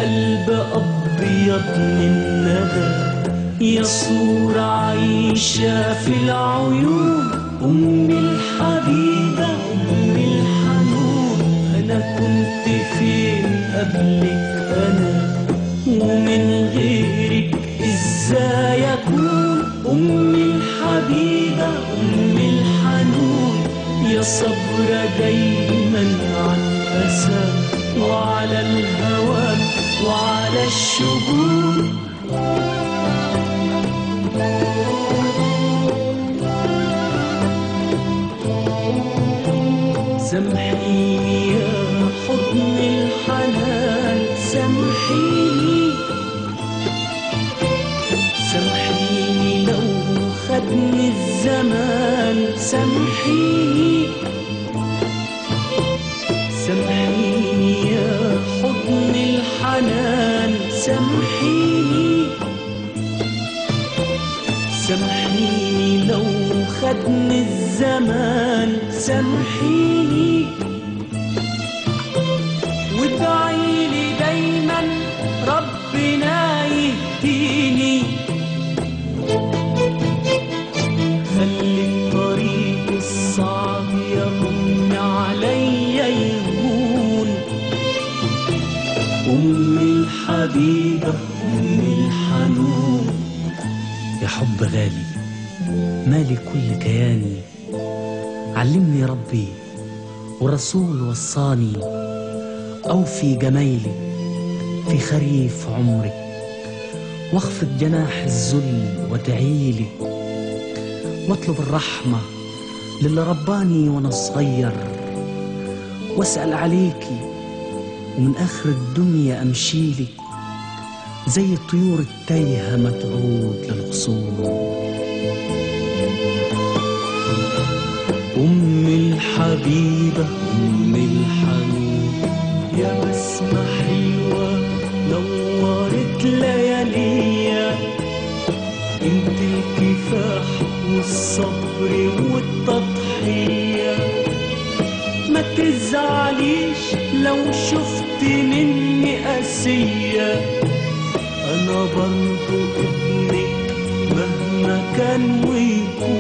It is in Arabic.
قلب أبيض من ندى، يا صورة عايشة في العيون، أمي الحبيبة أمي الحنون. أنا كنت فين قبلك أنا، ومن غيرك إزاي أكون؟ أمي الحبيبة أمي الحنون، يا صبرة دايما عن أسى، وعلى الهوى وعلى الشجون. سامحيني يا حضن الحنان، سامحيني سامحيني لو خدني الزمان، سامحيني سامحيني يا حضن الحنان، سامحيني سامحيني لو خدني الزمان، سامحيني وادعيلي دايما ربنا يهديني، خلي الطريق الصعب يهون عليا يهون. أمي الحبيبة أمي الحنون. يا حب غالي مالي كل كياني، علمني ربي والرسول وصاني، أوفي جمايلي في خريف عمرك، واخفض جناح الذل وادعيلي، واطلب الرحمة للي رباني وانا صغير، واسأل عليكي ومن آخر الدنيا أمشيلي، زي الطيور التايهة ما تعود للغصون. أمي الحبيبة أمي الحنون، يا بسمة حلوة نورت لياليا، انت الكفاح والصبر والتضحية. ما تزعليش لو شفت مني قاسية، أنا برضو ابنك مهما كان ويكون.